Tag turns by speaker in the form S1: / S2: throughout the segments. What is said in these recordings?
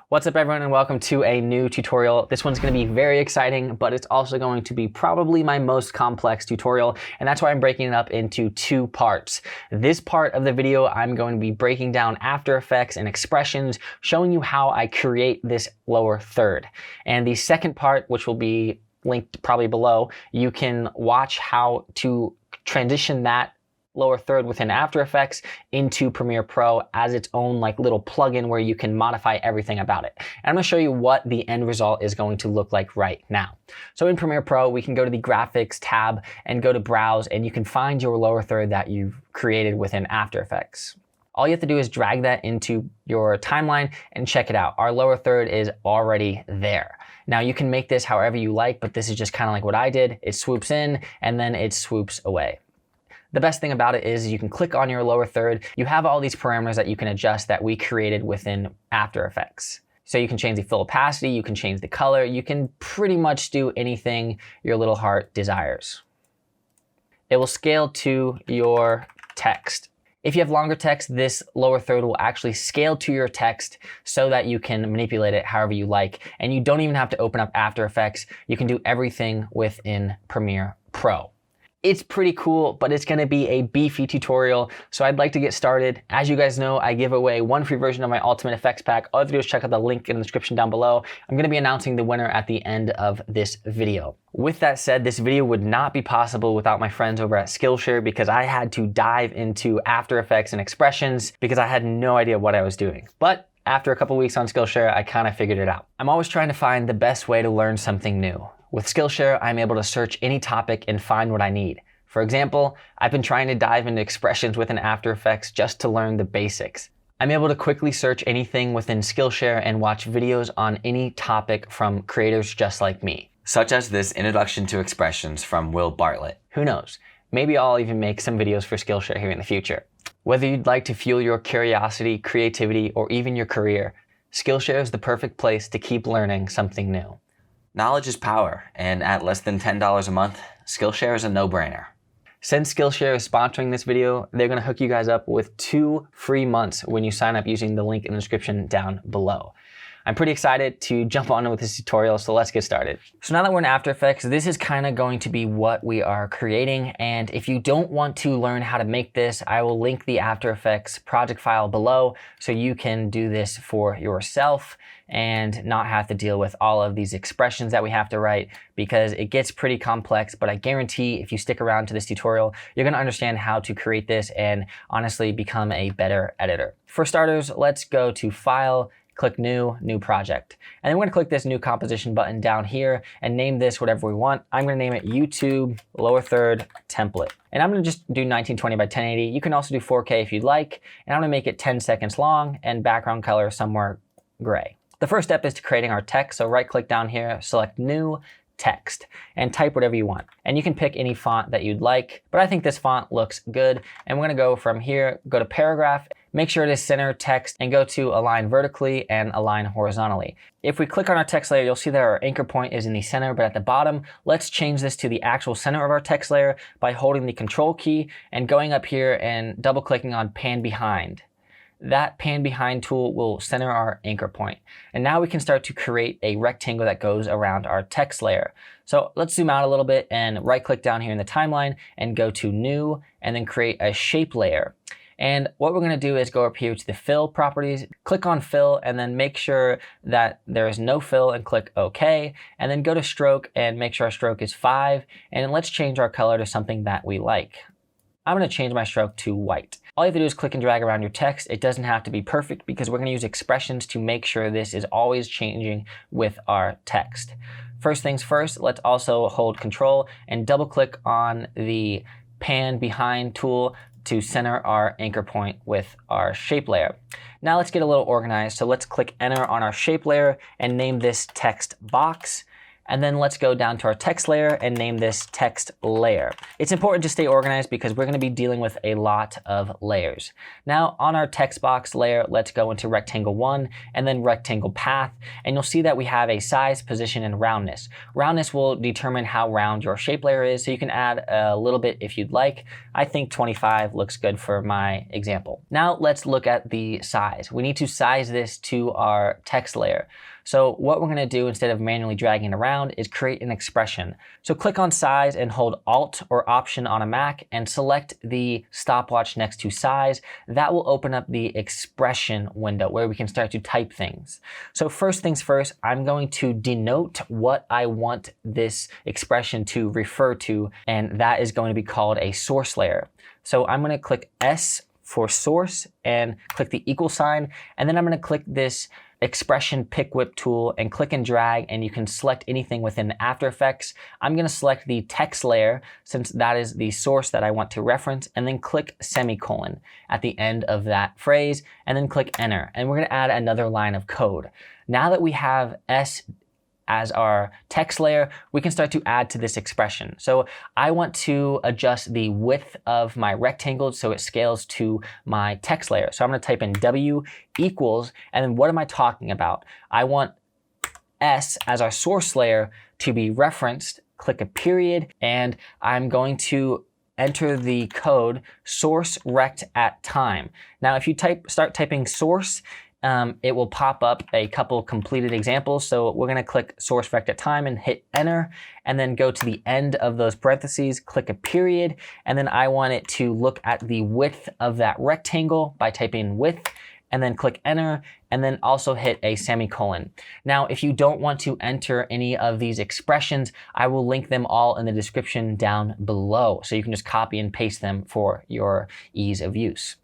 S1: What's up everyone and welcome to a new tutorial. This one's going to be very exciting, but it's also going to be probably my most complex tutorial, and that's why I'm breaking it up into two parts. This part of the video, I'm going to be breaking down After Effects and expressions, showing you how I create this lower third. And the second part, which will be linked probably below, you can watch how to transition that lower third within After Effects into Premiere Pro as its own like little plugin where you can modify everything about it. And I'm going to show you what the end result is going to look like right now. So in Premiere Pro, we can go to the Graphics tab and go to Browse, and you can find your lower third that you've created within After Effects. All you have to do is drag that into your timeline and check it out. Our lower third is already there. Now you can make this however you like, but this is just kind of like what I did. It swoops in and then it swoops away. The best thing about it is you can click on your lower third. You have all these parameters that you can adjust that we created within After Effects. So you can change the fill opacity, you can change the color, you can pretty much do anything your little heart desires. It will scale to your text. If you have longer text, this lower third will actually scale to your text so that you can manipulate it however you like. And you don't even have to open up After Effects. You can do everything within Premiere Pro. It's pretty cool, but it's gonna be a beefy tutorial, so I'd like to get started. As you guys know, I give away one free version of my Ultimate Effects Pack. All you have to do is check out the link in the description down below. I'm gonna be announcing the winner at the end of this video. With that said, this video would not be possible without my friends over at Skillshare because I had to dive into After Effects and expressions because I had no idea what I was doing. But after a couple weeks on Skillshare, I kind of figured it out. I'm always trying to find the best way to learn something new. With Skillshare, I'm able to search any topic and find what I need. For example, I've been trying to dive into expressions within After Effects just to learn the basics. I'm able to quickly search anything within Skillshare and watch videos on any topic from creators just like me.
S2: Such as this introduction to expressions from Will Bartlett.
S1: Who knows? Maybe I'll even make some videos for Skillshare here in the future. Whether you'd like to fuel your curiosity, creativity, or even your career, Skillshare is the perfect place to keep learning something new.
S2: Knowledge is power, and at less than $10 a month, Skillshare is a no-brainer.
S1: Since Skillshare is sponsoring this video, they're gonna hook you guys up with 2 free months when you sign up using the link in the description down below. I'm pretty excited to jump on with this tutorial, so let's get started. So now that we're in After Effects, this is kind of going to be what we are creating. And if you don't want to learn how to make this, I will link the After Effects project file below so you can do this for yourself and not have to deal with all of these expressions that we have to write because it gets pretty complex. But I guarantee if you stick around to this tutorial, you're gonna understand how to create this and honestly become a better editor. For starters, let's go to File, click New Project. And then we're gonna click this New Composition button down here and name this whatever we want. I'm gonna name it YouTube Lower Third Template. And I'm gonna just do 1920 by 1080. You can also do 4K if you'd like. And I'm gonna make it 10 seconds long and background color somewhere gray. The first step is to creating our text. So right click down here, select New Text, and type whatever you want. And you can pick any font that you'd like, but I think this font looks good. And we're gonna go from here, go to Paragraph, make sure it is center text, and go to Align Vertically and Align Horizontally. If we click on our text layer, you'll see that our anchor point is in the center, but at the bottom, let's change this to the actual center of our text layer by holding the Control key and going up here and double clicking on Pan Behind. That pan behind tool will center our anchor point. And now we can start to create a rectangle that goes around our text layer. So let's zoom out a little bit and right click down here in the timeline and go to New and then create a shape layer. And what we're gonna do is go up here to the fill properties, click on fill and then make sure that there is no fill and click OK. And then go to stroke and make sure our stroke is 5. And let's change our color to something that we like. I'm gonna change my stroke to white. All you have to do is click and drag around your text. It doesn't have to be perfect because we're gonna use expressions to make sure this is always changing with our text. First things first, let's also hold Control and double click on the Pan Behind tool to center our anchor point with our shape layer. Now let's get a little organized. So let's click Enter on our shape layer and name this text box. And then let's go down to our text layer and name this text layer. It's important to stay organized because we're going to be dealing with a lot of layers. Now on our text box layer, let's go into rectangle 1 and then rectangle path. And you'll see that we have a size, position, and roundness. Roundness will determine how round your shape layer is. So you can add a little bit if you'd like. I think 25 looks good for my example. Now let's look at the size. We need to size this to our text layer. So what we're going to do instead of manually dragging it around is create an expression. So click on size and hold Alt or Option on a Mac and select the stopwatch next to size. That will open up the expression window where we can start to type things. So first things first, I'm going to denote what I want this expression to refer to, and that is going to be called a source layer. So I'm going to click S for source and click the equal sign, and then I'm going to click this expression pick whip tool and click and drag, and you can select anything within After Effects. I'm going to select the text layer since that is the source that I want to reference, and then click semicolon at the end of that phrase, and then click enter. And we're going to add another line of code. Now that we have S as our text layer, we can start to add to this expression. So I want to adjust the width of my rectangle so it scales to my text layer. So I'm going to type in W equals, and then what am I talking about? I want S as our source layer to be referenced, click a period, and I'm going to enter the code s.sourceRectAtTime. Now if you start typing source, it will pop up a couple completed examples. So we're going to click s.sourceRectAtTime and hit enter, and then go to the end of those parentheses, click a period, and then I want it to look at the width of that rectangle by typing width, and then click enter, and then also hit a semicolon. Now, if you don't want to enter any of these expressions, I will link them all in the description down below. So you can just copy and paste them for your ease of use.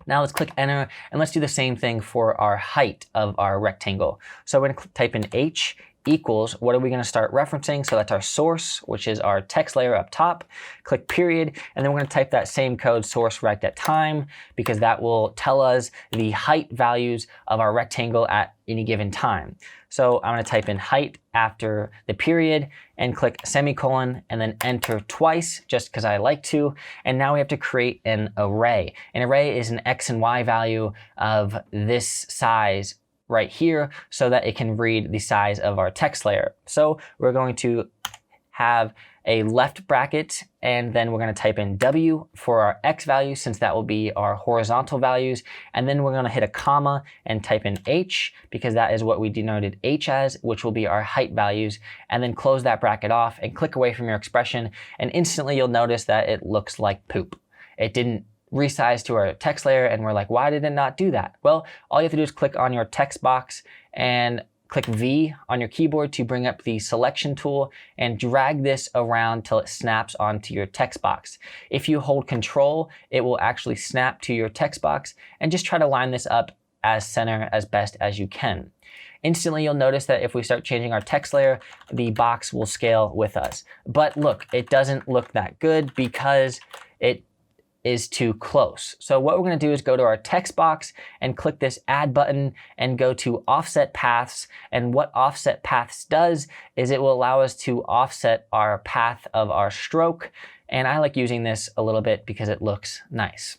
S1: Now let's click enter, and let's do the same thing for our height of our rectangle. So we're going to type in H equals, what are we going to start referencing? So that's our source, which is our text layer up top. Click period, and then we're going to type that same code s.sourceRectAtTime, because that will tell us the height values of our rectangle at any given time. So I'm going to type in height after the period and click semicolon and then enter twice just because I like to. And now we have to create an array. An array is an X and Y value of this size right here so that it can read the size of our text layer. So we're going to have a left bracket, and then we're going to type in W for our X value since that will be our horizontal values. And then we're going to hit a comma and type in H because that is what we denoted H as, which will be our height values. And then close that bracket off and click away from your expression. And instantly you'll notice that it looks like poop. It didn't resize to our text layer, and we're like, why did it not do that? Well, all you have to do is click on your text box and click V on your keyboard to bring up the selection tool and drag this around till it snaps onto your text box. If you hold Control, it will actually snap to your text box, and just try to line this up as center as best as you can. Instantly, you'll notice that if we start changing our text layer, the box will scale with us. But look, it doesn't look that good because it is too close. So what we're going to do is go to our text box and click this add button and go to offset paths. And what offset paths does is it will allow us to offset our path of our stroke. And I like using this a little bit because it looks nice.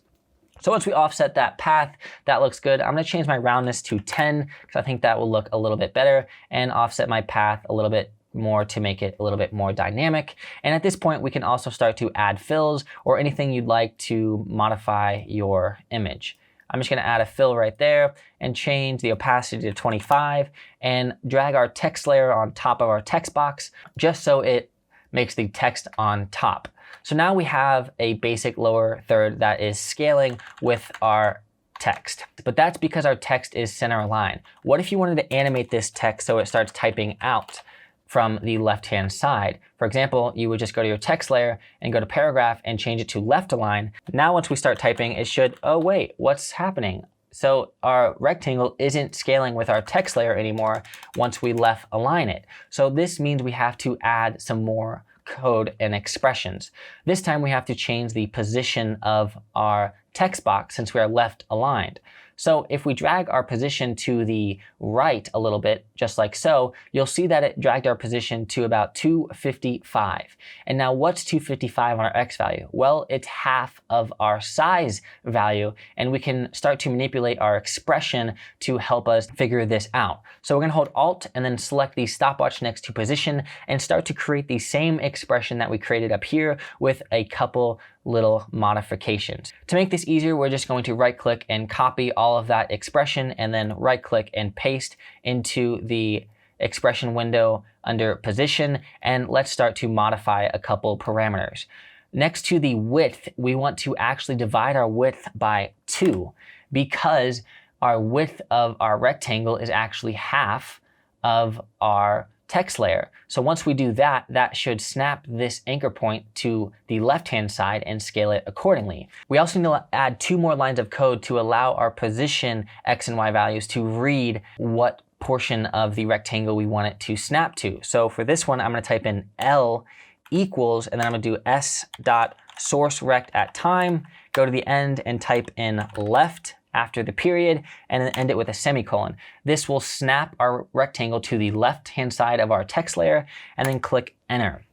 S1: So once we offset that path, that looks good. I'm going to change my roundness to 10 because I think that will look a little bit better, and offset my path a little bit more to make it a little bit more dynamic. And at this point, we can also start to add fills or anything you'd like to modify your image. I'm just going to add a fill right there and change the opacity to 25 and drag our text layer on top of our text box just so it makes the text on top. So now we have a basic lower third that is scaling with our text. But that's because our text is center aligned. What if you wanted to animate this text so it starts typing out from the left-hand side? For example, you would just go to your text layer and go to paragraph and change it to left align. Now once we start typing, it should, oh wait, what's happening? So our rectangle isn't scaling with our text layer anymore once we left align it. So this means we have to add some more code and expressions. This time we have to change the position of our text box since we are left aligned. So if we drag our position to the right a little bit, just like so, you'll see that it dragged our position to about 255. And now what's 255 on our X value? Well, it's half of our size value, and we can start to manipulate our expression to help us figure this out. So we're gonna hold Alt and then select the stopwatch next to position and start to create the same expression that we created up here with a couple little modifications. To make this easier, we're just going to right click and copy all of that expression and then right click and paste into the expression window under position, and let's start to modify a couple parameters. Next to the width, we want to actually divide our width by 2 because our width of our rectangle is actually half of our text layer. So once we do that, that should snap this anchor point to the left-hand side and scale it accordingly. We also need to add 2 more lines of code to allow our position X and Y values to read what portion of the rectangle we want it to snap to. So for this one, I'm going to type in L equals, and then I'm going to do s.sourceRectAtTime, go to the end and type in left after the period, and then end it with a semicolon. This will snap our rectangle to the left-hand side of our text layer, and then click enter.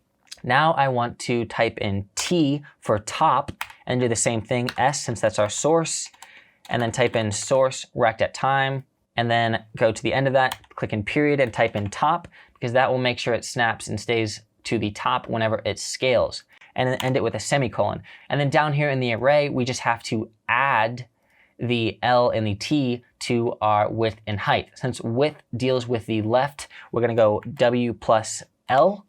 S1: Now I want to type in T for top and do the same thing, S since that's our source, and then type in sourceRectAtTime, and then go to the end of that, click in period and type in top, because that will make sure it snaps and stays to the top whenever it scales, and then end it with a semicolon. And then down here in the array, we just have to add the L and the T to our width and height. Since width deals with the left, we're gonna go W plus L,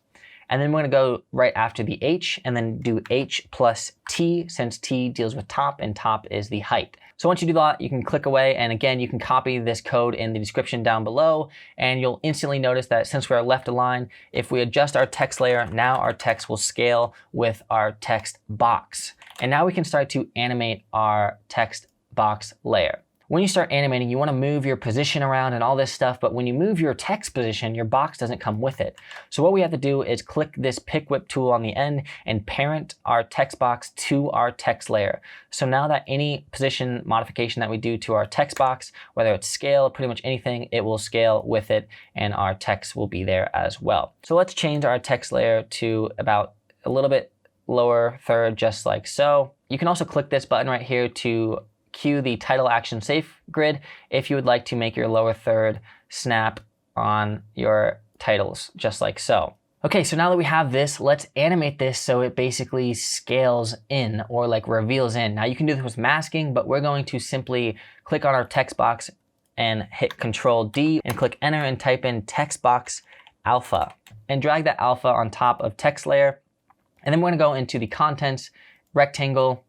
S1: and then we're gonna go right after the H and then do H plus T since T deals with top and top is the height. So once you do that, you can click away, and again, you can copy this code in the description down below, and you'll instantly notice that since we are left aligned, if we adjust our text layer, now our text will scale with our text box. And now we can start to animate our text box layer. When you start animating, you want to move your position around and all this stuff, but when you move your text position, your box doesn't come with it. So what we have to do is click this pick whip tool on the end and parent our text box to our text layer. So now that any position modification that we do to our text box, whether it's scale, pretty much anything, it will scale with it and our text will be there as well. So let's change our text layer to about a little bit lower third, just like so. You can also click this button right here to cue the title action safe grid if you would like to make your lower third snap on your titles, just like so. Okay, so now that we have this, let's animate this so it basically scales in or like reveals in. Now you can do this with masking, but we're going to simply click on our text box and hit Control D and click enter and type in text box alpha and drag that alpha on top of text layer. And then we're gonna go into the contents, rectangle,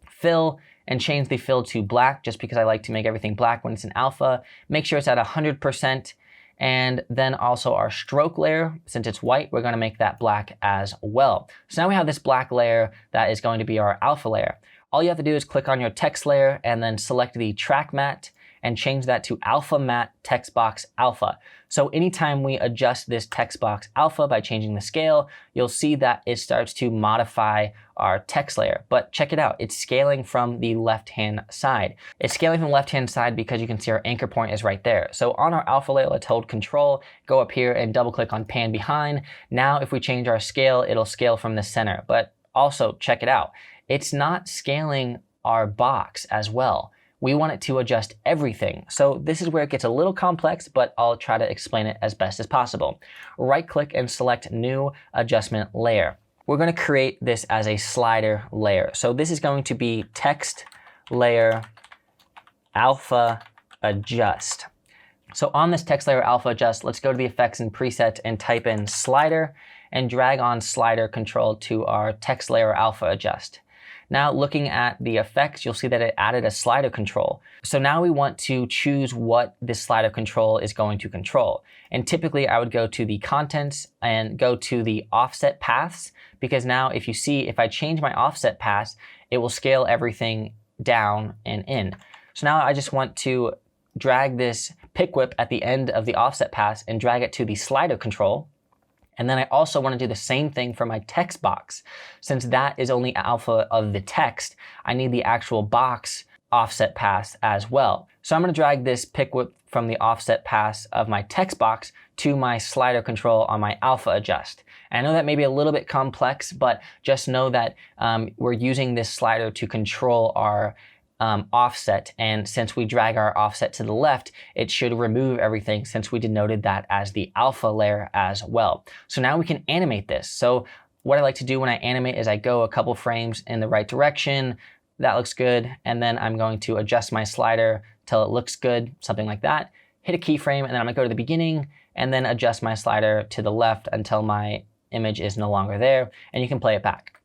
S1: fill, and change the fill to black just because I like to make everything black when it's an alpha. Make sure it's at 100%. And then also our stroke layer, since it's white, we're gonna make that black as well. So now we have this black layer that is going to be our alpha layer. All you have to do is click on your text layer and then select the track matte and change that to alpha matte text box alpha. So anytime we adjust this text box alpha by changing the scale, you'll see that it starts to modify our text layer. But check it out, it's scaling from the left-hand side. It's scaling from the left-hand side because you can see our anchor point is right there. So on our alpha layer, let's hold Control, go up here and double click on pan behind. Now if we change our scale, it'll scale from the center. But also check it out, it's not scaling our box as well. We want it to adjust everything. So this is where it gets a little complex, but I'll try to explain it as best as possible. Right click and select new adjustment layer. We're gonna create this as a slider layer. So this is going to be text layer alpha adjust. So on this text layer alpha adjust, let's go to the effects and presets and type in slider and drag on slider control to our text layer alpha adjust. Now looking at the effects, you'll see that it added a slider control. So now we want to choose what this slider control is going to control. And typically I would go to the contents and go to the offset paths, because now if you see, if I change my offset paths, it will scale everything down and in. So now I just want to drag this pick whip at the end of the offset paths and drag it to the slider control. And then I also want to do the same thing for my text box. Since that is only alpha of the text, I need the actual box offset paths as well. So I'm going to drag this pick width from the offset paths of my text box to my slider control on my alpha adjust. And I know that may be a little bit complex, but just know that we're using this slider to control our offset. And since we drag our offset to the left, it should remove everything since we denoted that as the alpha layer as well. So now we can animate this. So what I like to do when I animate is I go a couple frames in the right direction. That looks good. And then I'm going to adjust my slider till it looks good, something like that. Hit a keyframe, and then I'm gonna go to the beginning and then adjust my slider to the left until my image is no longer there, and you can play it back.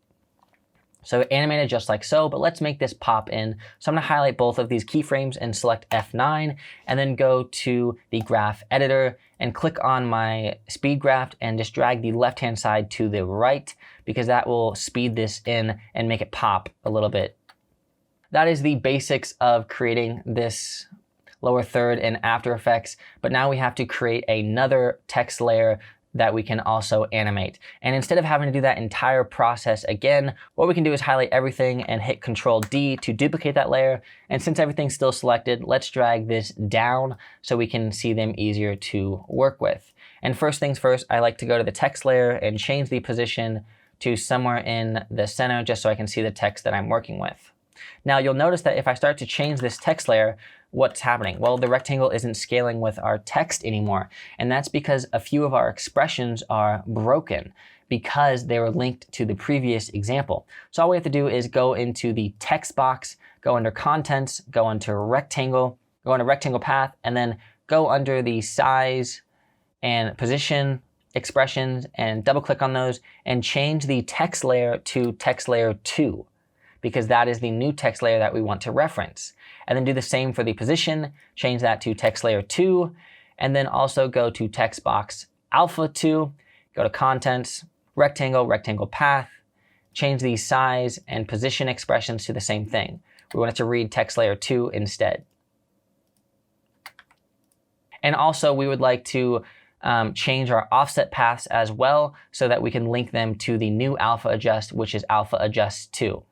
S1: So animated just like so, but let's make this pop in. So I'm gonna highlight both of these keyframes and select F9, and then go to the graph editor and click on my speed graph and just drag the left-hand side to the right, because that will speed this in and make it pop a little bit. That is the basics of creating this lower third in After Effects, but now we have to create another text layer that we can also animate. And instead of having to do that entire process again, what we can do is highlight everything and hit Control D to duplicate that layer. And since everything's still selected, let's drag this down so we can see them easier to work with. And first things first, I like to go to the text layer and change the position to somewhere in the center just so I can see the text that I'm working with. Now you'll notice that if I start to change this text layer, what's happening? Well, the rectangle isn't scaling with our text anymore. And that's because a few of our expressions are broken because they were linked to the previous example. So all we have to do is go into the text box, go under contents, go into rectangle, go into rectangle path, and then go under the size and position expressions and double click on those and change the text layer to text layer 2. Because that is the new text layer that we want to reference. And then do the same for the position, change that to text layer 2, and then also go to text box alpha 2, go to contents, rectangle, rectangle path, change the size and position expressions to the same thing. We want it to read text layer 2 instead. And also we would like to change our offset paths as well so that we can link them to the new alpha adjust, which is alpha adjust 2.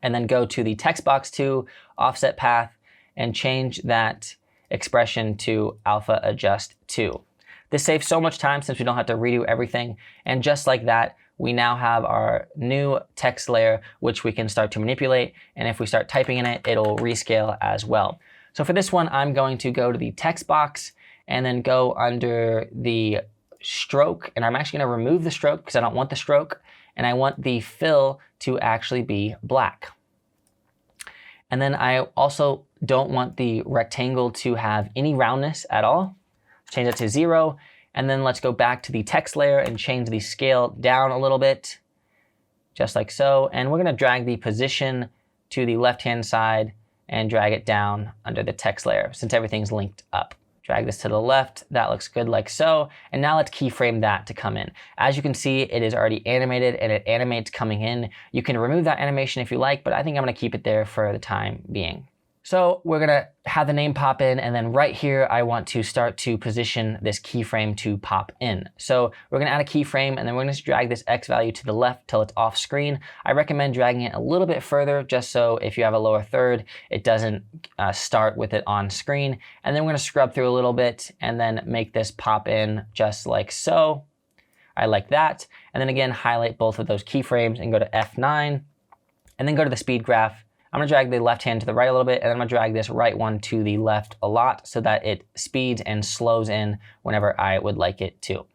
S1: And then go to the text box 2 offset path and change that expression to alpha adjust 2. This saves so much time since we don't have to redo everything. And just like that, we now have our new text layer, which we can start to manipulate. And if we start typing in it, it'll rescale as well. So for this one, I'm going to go to the text box and then go under the stroke. And I'm actually going to remove the stroke because I don't want the stroke. And I want the fill to actually be black. And then I also don't want the rectangle to have any roundness at all. Change that to 0. And then let's go back to the text layer and change the scale down a little bit, just like so. And we're going to drag the position to the left-hand side and drag it down under the text layer since everything's linked up. Drag this to the left, that looks good like so. And now let's keyframe that to come in. As you can see, it is already animated and it animates coming in. You can remove that animation if you like, but I think I'm gonna keep it there for the time being. So we're gonna have the name pop in, and then right here, I want to start to position this keyframe to pop in. So we're gonna add a keyframe, and then we're gonna just drag this X value to the left till it's off screen. I recommend dragging it a little bit further, just so if you have a lower third, it doesn't start with it on screen. And then we're gonna scrub through a little bit and then make this pop in just like so. I like that. And then again, highlight both of those keyframes and go to F9, and then go to the speed graph. I'm gonna drag the left hand to the right a little bit, and then I'm gonna drag this right one to the left a lot so that it speeds and slows in whenever I would like it to.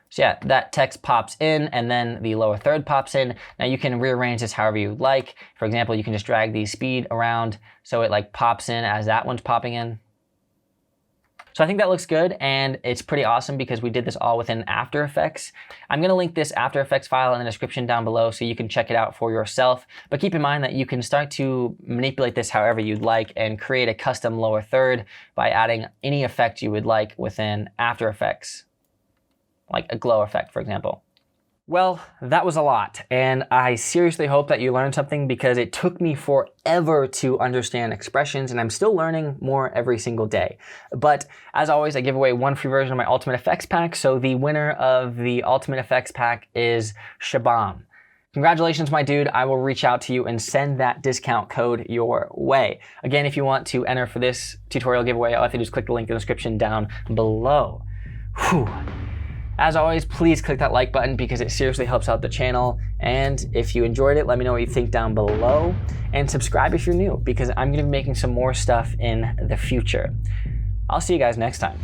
S1: So yeah, that text pops in and then the lower third pops in. Now you can rearrange this however you like. For example, you can just drag the speed around so it like pops in as that one's popping in. So I think that looks good, and it's pretty awesome because we did this all within After Effects. I'm gonna link this After Effects file in the description down below so you can check it out for yourself. But keep in mind that you can start to manipulate this however you'd like and create a custom lower third by adding any effect you would like within After Effects, like a glow effect, for example. Well, that was a lot, and I seriously hope that you learned something because it took me forever to understand expressions, and I'm still learning more every single day. But as always, I give away one free version of my Ultimate Effects Pack, so the winner of the Ultimate Effects Pack is Shabam. Congratulations, my dude. I will reach out to you and send that discount code your way. Again, if you want to enter for this tutorial giveaway, all you have to do is click the link in the description down below. Whew. As always, please click that like button because it seriously helps out the channel. And if you enjoyed it, let me know what you think down below. And subscribe if you're new because I'm going to be making some more stuff in the future. I'll see you guys next time.